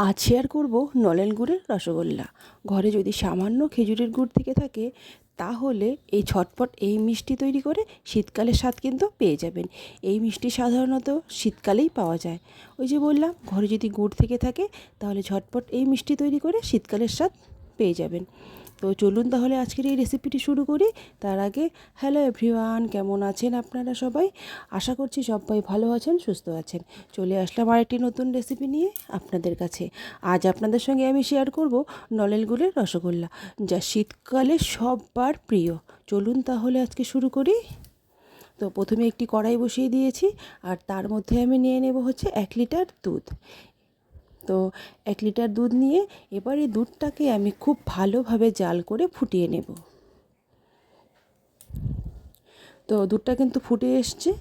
আজ শেয়ার করব নলেন গুড়ের রসগোল্লা। ঘরে যদি সামান্য খেজুরের গুড় থেকে থাকে তাহলে এই ঝটপট এই মিষ্টি তৈরি করে শীতকালের স্বাদ কিন্তু পেয়ে যাবেন। এই মিষ্টি সাধারণত শীতকালেই পাওয়া যায়। ওই যে বললাম, ঘরে যদি গুড় থেকে থাকে তাহলে ঝটপট এই মিষ্টি তৈরি করে শীতকালের স্বাদ পেয়ে যাবেন। তো চলুন তাহলে আজকের এই রেসিপিটি শুরু করি। তার আগে হ্যালো এভরিওয়ান, কেমন আছেন আপনারা সবাই? আশা করছি সবাই ভালো আছেন, সুস্থ আছেন। চলে আসলাম আরেকটি নতুন রেসিপি নিয়ে আপনাদের কাছে। আজ আপনাদের সঙ্গে আমি শেয়ার করব নলেন গুড়ের রসগোল্লা, যা শীতকালে সবার প্রিয়। চলুন তাহলে আজকে শুরু করি। তো প্রথমে একটি কড়াই বসিয়ে দিয়েছি, আর তার মধ্যে আমি নিয়ে নেব হচ্ছে 1 লিটার দুধ। তো 1 লিটার দুধ নিয়ে এবার এই দুধটাকে আমি খুব ভালোভাবে জাল করে ফুটিয়ে নেব। তো দুধটা কিন্তু ফুটে এসছে।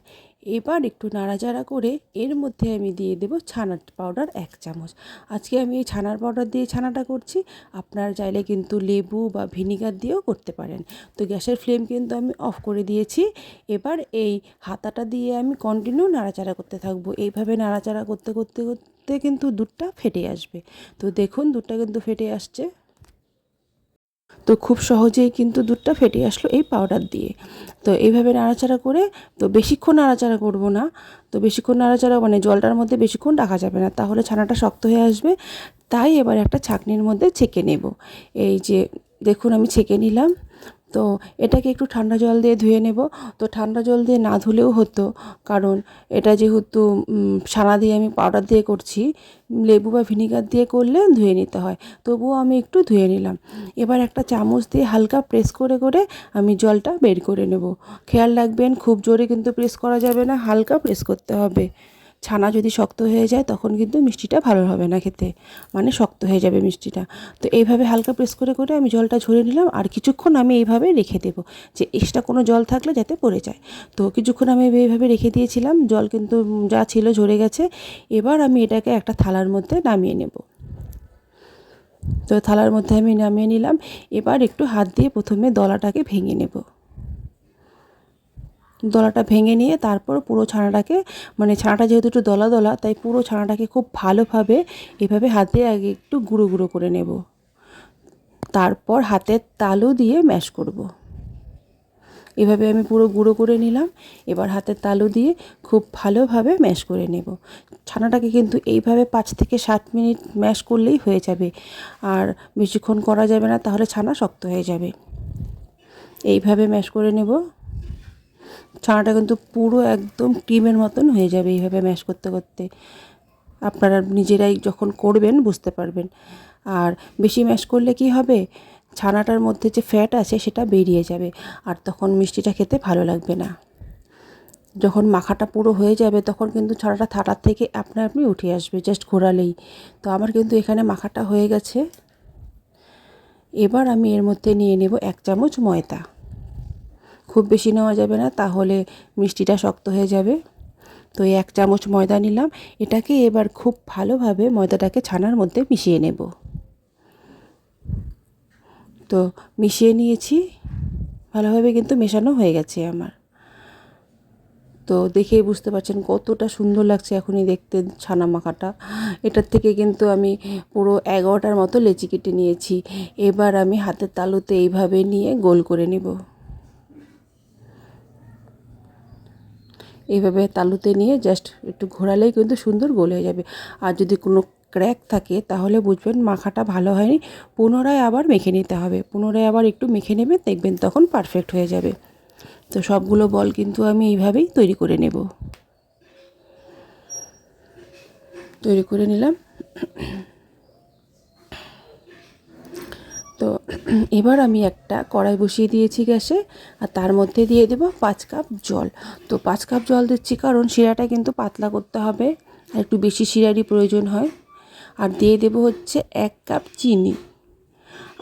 এবার একটু নাড়াচাড়া করে এর মধ্যে আমি দিয়ে দেব ছানার পাউডার 1 চামচ। আজকে আমি এই ছানার পাউডার দিয়ে ছানাটা করছি। আপনারা চাইলে কিন্তু লেবু বা ভিনিগার দিয়েও করতে পারেন। তো গ্যাসের ফ্লেম কিন্তু আমি অফ করে দিয়েছি। এবার এই হাতাটা দিয়ে আমি কন্টিনিউ নাড়াচাড়া করতে থাকবো। এইভাবে নাড়াচাড়া করতে করতে করতে কিন্তু দুধটা ফেটে আসবে। তো দেখুন, দুধটা কিন্তু ফেটে আসছে। তো খুব সহজেই কিন্তু দুধটা ফেটে আসলো এই পাউডার দিয়ে। তো এইভাবে নাড়াচাড়া করে, তো বেশিক্ষণ নাড়াচাড়া করব না। তো বেশিক্ষণ নাড়াচাড়া মানে জলটার মধ্যে বেশিক্ষণ রাখা যাবে না, তাহলে ছানাটা শক্ত হয়ে আসবে। তাই এবার একটা ছাঁকনির মধ্যে ছেঁকে নেব। এই যে দেখুন, আমি ছেঁকে নিলাম। তো এটাকে একটু ঠান্ডা জল দিয়ে ধুয়ে নেব। তো ঠান্ডা জল দিয়ে না ধুলেও হতো, কারণ এটা যেহেতু ছানা দিয়ে আমি পাউডার দিয়ে করছি, লেবু বা ভিনিগার দিয়ে করলে ধুয়ে নিতে হয়। তবুও আমি একটু ধুয়ে নিলাম। এবার একটা চামচ দিয়ে হালকা প্রেস করে করে আমি জলটা বের করে নেব। খেয়াল রাখবেন, খুব জোরে কিন্তু প্রেস করা যাবে না, হালকা প্রেস করতে হবে। ছানা যদি শক্ত হয়ে যায় তখন কিন্তু মিষ্টিটা ভালো হবে না খেতে, মানে শক্ত হয়ে যাবে মিষ্টিটা। তো এইভাবে হালকা প্রেস করে করে আমি জলটা ঝরিয়ে নিলাম, আর কিছুক্ষণ আমি এইভাবে রেখে দেবো, যে এক্সট্রা কোনো জল থাকলে যাতে পড়ে যায়। তো কিছুক্ষণ আমি এইভাবে রেখে দিয়েছিলাম, জল কিন্তু যা ছিল ঝরে গেছে। এবার আমি এটাকে একটা থালার মধ্যে নামিয়ে নেব। তো থালার মধ্যে আমি নামিয়ে নিলাম। এবার একটু হাত দিয়ে প্রথমে দলাটাকে ভেঙে নেব। দলাটা ভেঙে নিয়ে তারপর পুরো ছানাটাকে, মানে ছানাটা যেহেতু একটু দলা দলা, তাই পুরো ছানাটাকে খুব ভালোভাবে এভাবে হাতে আগে একটু গুঁড়ো গুঁড়ো করে নেব। তারপর হাতের তালু দিয়ে ম্যাশ করব। এভাবে আমি পুরো গুঁড়ো করে নিলাম। এবার হাতের তালু দিয়ে খুব ভালোভাবে ম্যাশ করে নেব। ছানাটাকে কিন্তু এইভাবে 5 থেকে 7 মিনিট ম্যাশ করলেই হয়ে যাবে, আর বেশিক্ষণ করা যাবে না, তাহলে ছানা শক্ত হয়ে যাবে। এইভাবে ম্যাশ করে নেব। ছানাটা কিন্তু পুরো একদম ক্রিমের মতন হয়ে যাবে এইভাবে ম্যাশ করতে করতে। আপনারা নিজেরাই যখন করবেন বুঝতে পারবেন। আর বেশি ম্যাশ করলে কি হবে, ছানাটার মধ্যে যে ফ্যাট আছে সেটা বেরিয়ে যাবে, আর তখন মিষ্টিটা খেতে ভালো লাগবে না। যখন মাখাটা পুরো হয়ে যাবে তখন কিন্তু ছানাটা থালার থেকে আপনা আপনি উঠে আসবে, জাস্ট ঘোরালেই। তো আমার কিন্তু এখানে মাখাটা হয়ে গেছে। এবার আমি এর মধ্যে নিয়ে নেব 1 চামচ ময়দা। খুব বেশি নেওয়া যাবে না, তাহলে মিষ্টিটা শক্ত হয়ে যাবে। তো 1 চামচ ময়দা নিলাম। এটাকে এবার খুব ভালোভাবে ময়দাটাকে ছানার মধ্যে মিশিয়ে নেব। তো মিশিয়ে নিয়েছি, ভালোভাবে কিন্তু মেশানো হয়ে গেছে আমার। তো দেখেই বুঝতে পারছেন কতটা সুন্দর লাগছে এখনই দেখতে ছানা মাখাটা। এটার থেকে কিন্তু আমি পুরো 11টার মতো লেচি কেটে নিয়েছি। এবার আমি হাতের তালুতে এইভাবে নিয়ে গোল করে নেব। এইভাবে তালুতে নিয়ে জাস্ট একটু ঘোরালেই কিন্তু সুন্দর গোল হয়ে যাবে। আর যদি কোনো ক্র্যাক থাকে তাহলে বুঝবেন মাখাটা ভালো হয়নি। পুনরায় আবার মেখে নিতে হবে, পুনরায় আবার একটু মেখে নেবেন, দেখবেন তখন পারফেক্ট হয়ে যাবে। তো সবগুলো বল কিন্তু আমি এইভাবেই তৈরি করে নেব। তৈরি করে নিলাম। তো এবার আমি একটা কড়াই বসিয়ে দিয়েছি গ্যাসে, আর তার মধ্যে দিয়ে দেব 5 কাপ জল। তো 5 কাপ জল দিচ্ছি কারণ শিরাটা কিন্তু পাতলা করতে হবে, আর একটু বেশি শিরারই প্রয়োজন হয়। আর দিয়ে দেব হচ্ছে 1 কাপ চিনি,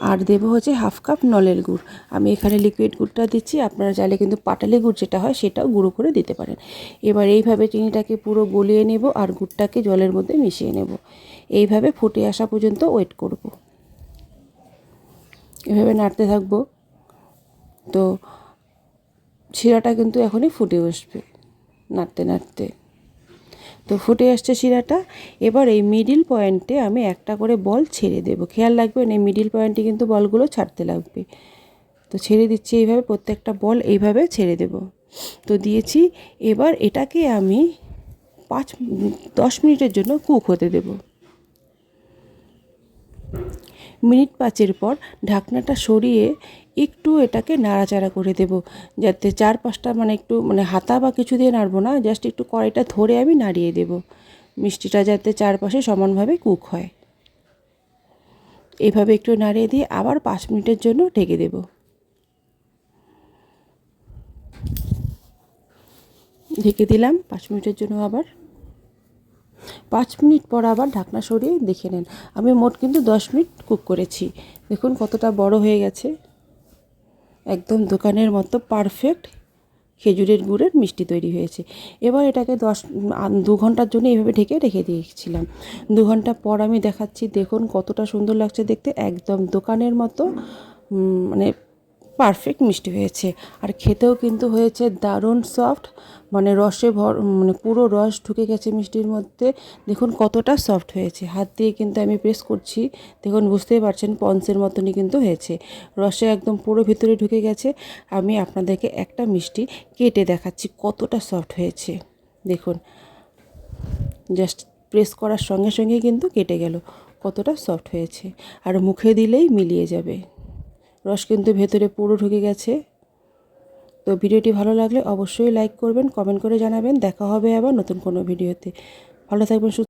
আর দেব হচ্ছে 1/2 কাপ নলের গুড়। আমি এখানে লিকুইড গুড়টা দিচ্ছি, আপনারা চাইলে কিন্তু পাটালি গুড় যেটা হয় সেটাও গুঁড়ো করে দিতে পারেন। এবার এইভাবে চিনিটাকে পুরো গলিয়ে নেব, আর গুড়টাকে জলের মধ্যে মিশিয়ে নেব। এইভাবে ফুটে আসা পর্যন্ত ওয়েট করব। এভাবে নাড়তে থাকবো। তো শিরাটা কিন্তু এখনই ফুটে বসবে নাড়তে নাড়তে। তো ফুটে আসছে শিরাটা। এবার এই মিডিল পয়েন্টে আমি একটা করে বল ছেড়ে দেবো। খেয়াল রাখবেন এই মিডিল পয়েন্টে কিন্তু বলগুলো ছাড়তে লাগবে। তো ছেড়ে দিচ্ছি এইভাবে, প্রত্যেকটা বল এইভাবে ছেড়ে দেব। তো দিয়েছি। এবার এটাকে আমি 10 মিনিটের জন্য কুক হতে দেব। মিনিট 5 পর ঢাকনাটা সরিয়ে একটু এটাকে নাড়াচাড়া করে দেব, যাতে 4-5টা একটু হাতা বা কিছু দিয়ে নাড়বো না, জাস্ট একটু কড়াইটা ধরে আমি নাড়িয়ে দেব, মিষ্টিটা যাতে চারপাশে সমানভাবে কুক হয়। এভাবে একটু নাড়িয়ে দিয়ে আবার 5 মিনিটের জন্য ঢেকে দেব। ঢেকে দিলাম 5 মিনিটের জন্য। আবার 5 মিনিট পর আবার ঢাকনা সরিয়ে দেখে নেন। আমি মোট কিন্তু 10 মিনিট কুক করেছি। দেখুন কতটা বড় হয়ে গেছে, একদম দোকানের মতো পারফেক্ট খেজুরের গুড়ের মিষ্টি তৈরি হয়েছে। এবার এটাকে 2 ঘন্টার জন্য এইভাবে ঢেকে রেখে দিয়েছিলাম। 2 ঘন্টা পর আমি দেখাচ্ছি, দেখুন কতটা সুন্দর লাগছে দেখতে, একদম দোকানের মতো পারফেক্ট মিষ্টি হয়েছে। আর খেতেও কিন্তু হয়েছে দারুণ সফট, রসে পুরো রস ঢুকে গেছে মিষ্টির মধ্যে। দেখুন কতটা সফট হয়েছে, হাত দিয়ে কিন্তু আমি প্রেস করছি, দেখুন বুঝতেই পারছেন পন্সের মতনই কিন্তু হয়েছে, রসে একদম পুরো ভিতরে ঢুকে গেছে। আমি আপনাদেরকে একটা মিষ্টি কেটে দেখাচ্ছি কতটা সফট হয়েছে। দেখুন জাস্ট প্রেস করার সঙ্গে সঙ্গে কিন্তু কেটে গেল, কতটা সফট হয়েছে। আর মুখে দিলেই মিলিয়ে যাবে, রস কিন্তু ভেতরে পুরো ঢুকে গেছে। তো ভিডিওটি ভালো লাগলে অবশ্যই লাইক করবেন, কমেন্ট করে জানাবেন। দেখা হবে আবার নতুন কোনো ভিডিওতে। ভালো থাকবেন।